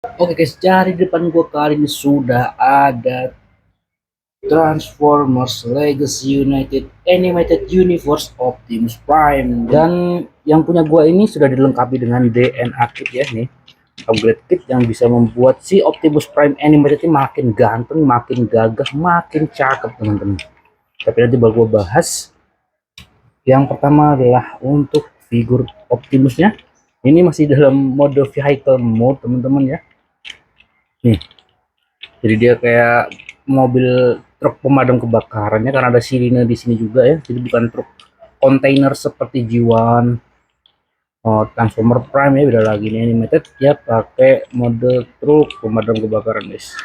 Oke guys, dari depan gua kali ini sudah ada Transformers Legacy United Animated Universe Optimus Prime, dan yang punya gua ini sudah dilengkapi dengan DNA kit ya nih, upgrade kit yang bisa membuat si Optimus Prime Animated ini makin ganteng, makin gagah, makin cakep teman-teman. Tapi nanti bakal gua bahas. Yang pertama adalah untuk figur Optimusnya, ini masih dalam mode vehicle mode teman-teman ya. Nih, jadi dia kayak mobil truk pemadam kebakarannya karena ada sirine di sini juga ya. Jadi bukan truk kontainer seperti G1, Transformer Prime ya, beda lagi nih animated ya, pakai mode truk pemadam kebakaran guys.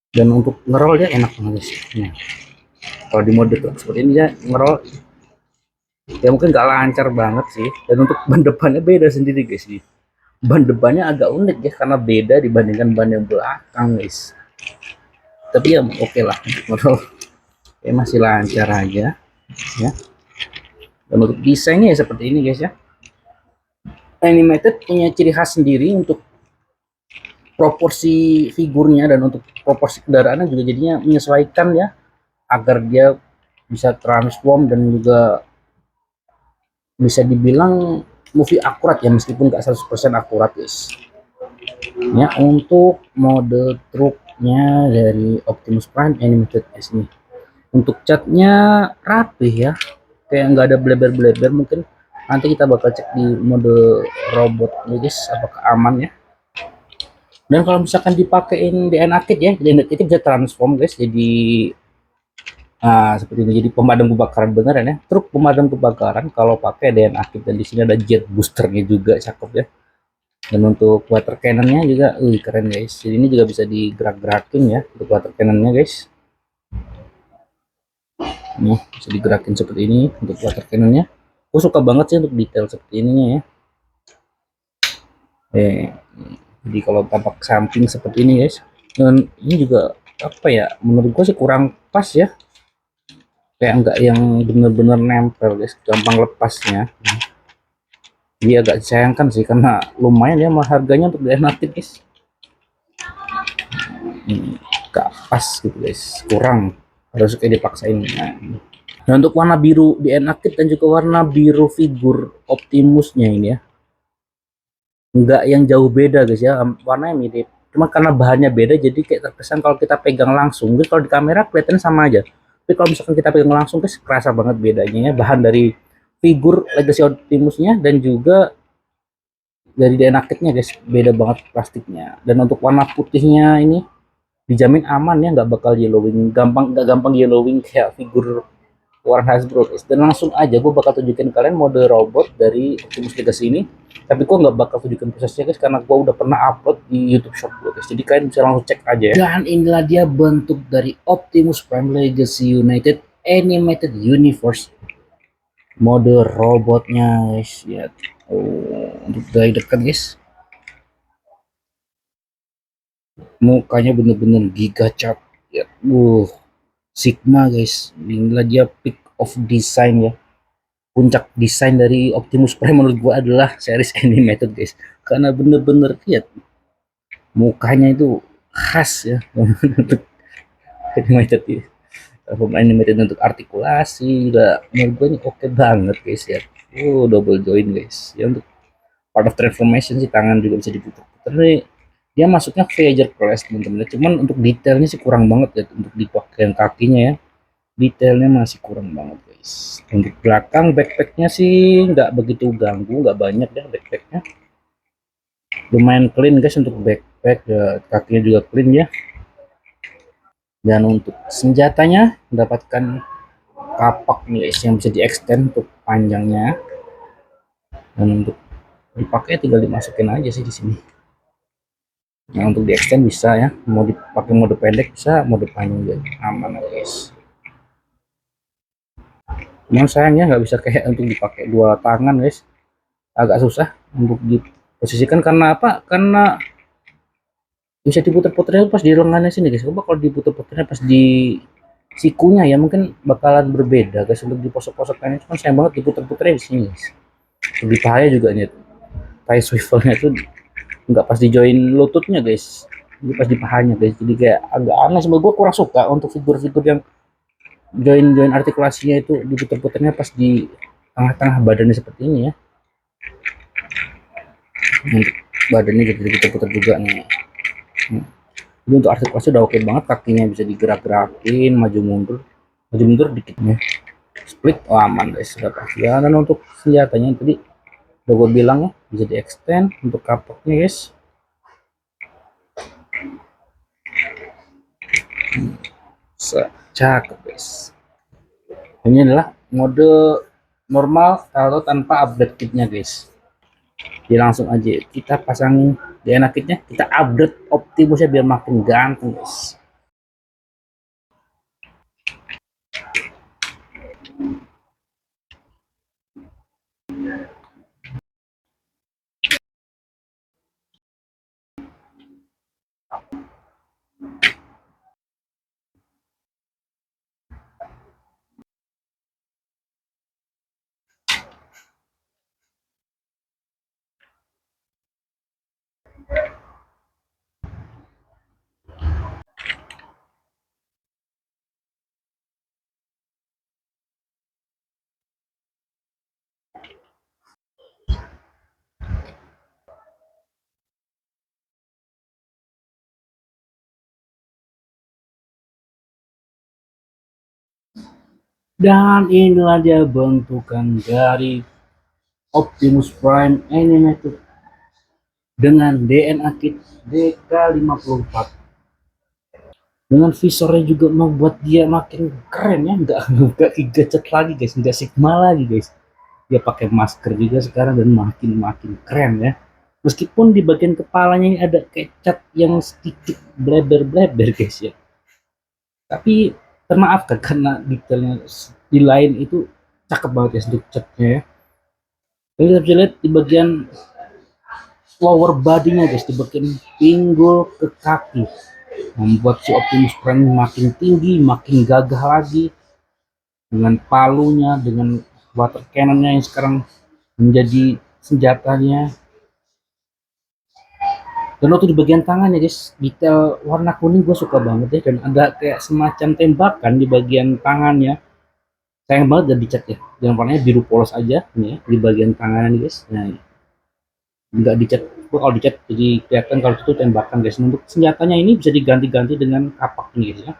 Dan untuk ngerol dia enak banget guys. Nah, kalau di mode truk seperti ini ya ngerol ya mungkin gak lancar banget sih. Dan untuk ban depannya beda sendiri guys nih. Ban depannya agak unik ya karena beda dibandingkan ban yang belakang guys. Tapi ya oke lah untuk ngerol ya masih lancar aja ya. Dan untuk desainnya ya seperti ini guys ya. Animated punya ciri khas sendiri untuk proporsi figurnya, dan untuk proporsi kendaraannya juga jadinya menyesuaikan ya, agar dia bisa transform dan juga bisa dibilang movie akurat ya, meskipun nggak 100% akurat guys ya. Untuk mode truknya dari Optimus Prime Animated S ini, untuk catnya rapih ya, kayak nggak ada bleber-bleber. Mungkin nanti kita bakal cek di mode robot guys apakah aman ya. Dan kalau misalkan dipakein DNA kit ya, DNA kit bisa transform guys jadi seperti ini, jadi pemadam kebakaran beneran ya, truk pemadam kebakaran kalau pakai DNA kit. Dan di sini ada jet boosternya juga, cakep ya. Dan untuk water cannonnya juga keren guys. Jadi ini juga bisa digerak-gerakin ya untuk water cannonnya guys. Nih bisa digerakin seperti ini untuk water cannonnya. Aku suka banget sih untuk detail seperti ininya ya. Jadi kalau tampak samping seperti ini guys. Dan ini juga apa ya, menurut gue sih kurang pas ya, kayak enggak yang bener-bener nempel guys, gampang lepasnya. Dia agak disayangkan sih karena lumayan ya harganya untuk DNA kit guys. Gak pas gitu guys, kurang, harus kayak dipaksain. Nah, untuk warna biru DNA kit dan juga warna biru figur Optimusnya ini ya, enggak yang jauh beda guys ya, warnanya mirip, cuma karena bahannya beda jadi kayak terkesan kalau kita pegang langsung. Jadi kalau di kamera kelihatannya sama aja, tapi kalau misalkan kita pegang langsung guys kerasa banget bedanya ya, bahan dari figur Legacy Optimusnya dan juga dari DNA kitnya guys beda banget plastiknya. Dan untuk warna putihnya ini dijamin aman ya, nggak bakal yellowing, nggak gampang yellowing kayak figur Warren Hasbro guys. Dan langsung aja gue bakal tunjukin kalian mode robot dari Optimus Legacy ini, tapi gue nggak bakal tunjukin prosesnya guys karena gue udah pernah upload di YouTube Shop gue guys, jadi kalian bisa langsung cek aja ya. Dan inilah dia bentuk dari Optimus Prime Legacy United Animated Universe mode robotnya guys ya. Untuk dari dekat guys, mukanya bener-bener giga cat ya. Sigma guys, inilah dia peak of design ya, puncak desain dari Optimus Prime menurut gua adalah series animated guys, karena bener-bener lihat mukanya itu khas ya untuk animated ya. Animated untuk artikulasi juga menurut gua ini oke banget guys ya. Double join guys ya. Untuk part of transformation sih tangan juga bisa diputar-putar nih, dia masuknya Voyager class teman-teman. Cuman untuk detailnya sih kurang banget ya, untuk di bagian kakinya ya detailnya masih kurang banget guys. Untuk belakang backpacknya sih nggak begitu ganggu, nggak banyak ya backpacknya, lumayan clean guys untuk backpack ya, kakinya juga clean ya. Dan untuk senjatanya mendapatkan kapak nih guys yang bisa di extend untuk panjangnya, dan untuk dipakai tinggal dimasukin aja sih di sini. Nah untuk di extend bisa ya, mau dipakai mode pendek bisa, mode panjang juga aman guys. Cuman sayangnya nggak bisa kayak untuk dipakai dua tangan guys, agak susah untuk diposisikan. Karena apa? Karena bisa diputer-puternya pas di lengannya sini guys. Coba kalau diputer-puternya pas di sikunya ya mungkin bakalan berbeda guys. Untuk di posok-posoknya cuman sayang banget diputer-puternya di sini guys. Lebih bahaya juga nih, kayak swivelnya itu nggak pas di join lututnya guys, ini pas di pahanya guys, jadi kayak agak aneh sama gue, kurang suka untuk figur-figur yang join artikulasinya itu diputer-puternya pas di tengah-tengah badannya seperti ini ya. Untuk badannya jadi diputer-puter juga nih. Jadi untuk artikulasi udah oke banget, kakinya bisa digerak-gerakin, maju mundur dikit ya. Split oh aman guys, sudah pasti ya. Dan untuk senjatanya tadi udah gue bilang ya, bisa di extend untuk kapoknya guys. Cakep guys. Ini adalah mode normal atau tanpa upgrade kitnya guys. Jadi langsung aja kita pasang DNA kitnya, kita upgrade Optimusnya biar makin ganteng guys. Dan inilah dia bentukan dari Optimus Prime Animated dengan DNA kit DK54. Dengan visornya juga membuat dia makin keren ya, nggak gadget lagi guys, nggak Sigma lagi guys. Dia pakai masker juga sekarang dan makin keren ya. Meskipun di bagian kepalanya ini ada kayak cat yang sedikit bleber guys ya. Tapi termaafkan karena detailnya di lain itu cakep banget ya untuk catnya ya. Ini kita bisa lihat di bagian lower body-nya guys, di bagian pinggul ke kaki, membuat si Optimus Prime makin tinggi, makin gagah lagi dengan palunya, dengan water cannonnya yang sekarang menjadi senjatanya. Dan waktu di bagian tangannya guys, detail warna kuning gue suka banget ya, dan ada kayak semacam tembakan di bagian tangannya. Sayang banget gak dicat ya, dan warnanya biru polos aja nih ya, di bagian tangannya nih guys. Nah, nggak dicat, kalau dicat jadi kelihatan kalau itu tembakan guys. Untuk senjatanya ini bisa diganti-ganti dengan kapak nih guys ya.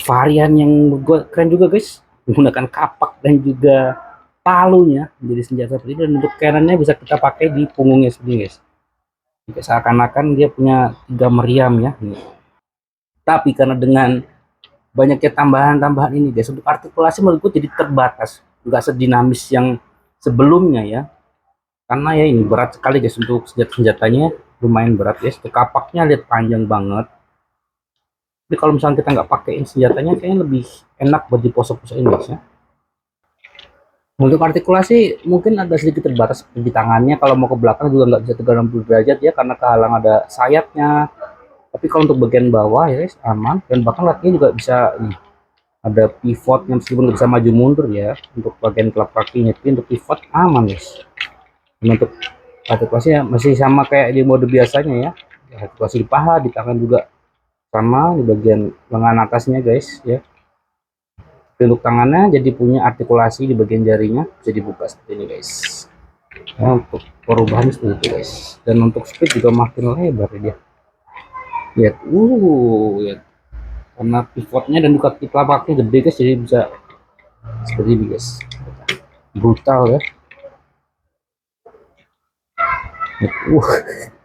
Varian yang gue keren juga guys, menggunakan kapak dan juga palunya menjadi senjata seperti ini, dan untuk cannonnya bisa kita pakai di punggungnya sendiri guys. Seakan-akan dia punya 3 meriam ya. Tapi karena dengan banyaknya tambahan-tambahan ini guys, untuk artikulasi menurut gue jadi terbatas, nggak sedinamis yang sebelumnya ya. Karena ya ini berat sekali guys, untuk senjatanya lumayan berat guys. Kapaknya lihat panjang banget. Jadi kalau misalnya kita nggak pakein senjatanya, kayaknya lebih enak buat dipose-pose ini guys ya. Untuk artikulasi mungkin ada sedikit terbatas di tangannya, kalau mau ke belakang juga nggak bisa 360 derajat ya, karena kehalang ada sayapnya. Tapi kalau untuk bagian bawah ya guys aman, dan bahkan kakinya juga bisa nih, ada pivotnya meskipun nggak bisa maju mundur ya untuk bagian telapak kakinya, tapi untuk pivot aman guys. Dan untuk artikulasinya masih sama kayak di mode biasanya ya, artikulasi di paha, di tangan juga sama di bagian lengan atasnya guys ya. Untuk tangannya jadi punya artikulasi di bagian jarinya, bisa dibuka seperti ini guys ya, untuk perubahan seperti itu guys. Dan untuk speed juga makin lebar dia, lihat ya, karena pivotnya dan kaki telapaknya gede guys, jadi bisa seperti ini guys, brutal ya.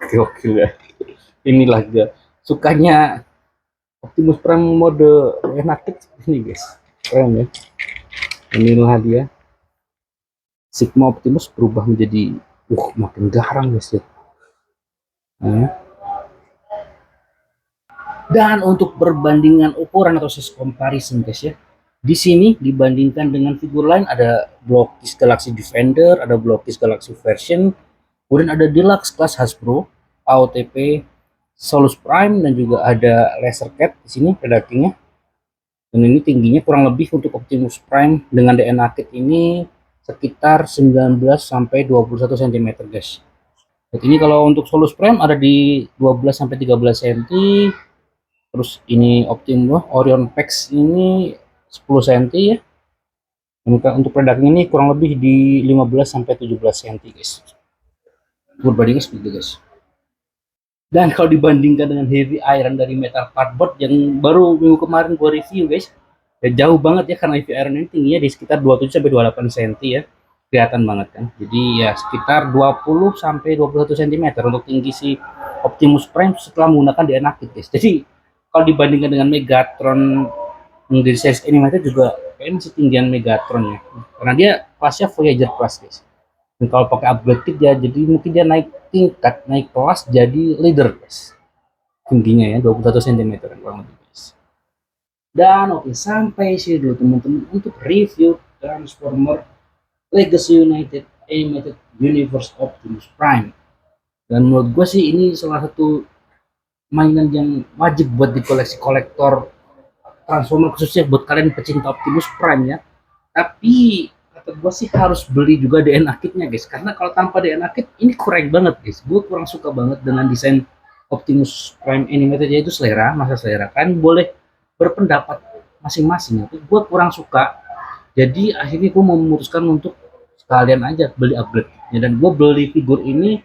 Gokil ya. Inilah dia sukanya Optimus Prime mode enak ini guys, keren ya. Inilah dia Sigma Optimus berubah menjadi makin garang guys ya. Dan untuk perbandingan ukuran atau size comparison guys ya, di sini dibandingkan dengan figur lain, ada Blockis Galaxy Defender, ada Blockis Galaxy version, kemudian ada Deluxe Class Hasbro, AOTP, Solus Prime, dan juga ada Laser Cat di sini predictingnya. Dan ini tingginya kurang lebih untuk Optimus Prime dengan DNA kit ini sekitar 19 sampai 21 cm guys. Ini kalau untuk Solus Prime ada di 12 sampai 13 cm. Terus ini Optimus Orion Pax ini 10 cm ya. Untuk pedangnya ini kurang lebih di 15 sampai 17 cm guys. Berbandingnya seperti itu guys. Dan kalau dibandingkan dengan heavy iron dari metal cardboard yang baru minggu kemarin gua review guys, ya jauh banget ya, karena heavy iron ini tingginya di sekitar 27 sampai 28 cm ya. Kelihatan banget kan. Jadi ya sekitar 20 sampai 21 cm untuk tinggi si Optimus Prime setelah menggunakan DNA kit guys. Jadi kalau dibandingkan dengan Megatron dari series animated juga kayaknya masih tinggian Megatron ya. Karena dia kelasnya Voyager class guys. Dan kalau pakai upgrade kit ya, jadi mungkin dia naik tingkat, naik kelas jadi leader guys. Tingginya ya 21 cm kurang lebih guys. Dan oke, sampai sini dulu teman-teman untuk review Transformer Legacy United Animated Universe Optimus Prime. Dan menurut gue sih ini salah satu mainan yang wajib buat di koleksi kolektor Transformer, khususnya buat kalian pecinta Optimus Prime ya. Tapi kata gue sih harus beli juga DNA kitnya guys, karena kalau tanpa DNA kit ini kurang banget guys. Gue kurang suka banget dengan desain Optimus Prime animated, yaitu selera, masa selera kan boleh berpendapat masing-masing. Gue kurang suka, jadi akhirnya gue memutuskan untuk sekalian aja beli upgrade ya. Dan gue beli figur ini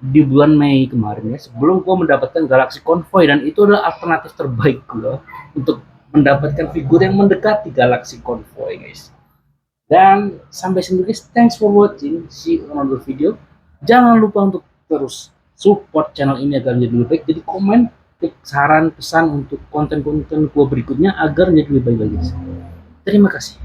di bulan Mei kemarin ya, sebelum gue mendapatkan Galaxy Convoy, dan itu adalah alternatif terbaik gue untuk mendapatkan figur yang mendekati Galaxy Convoy guys. Dan sampai sini guys, thanks for watching, see you on another video. Jangan lupa untuk terus support channel ini agar menjadi lebih baik. Jadi komen, klik saran, pesan untuk konten-konten gue berikutnya agar menjadi lebih baik lagi. Terima kasih.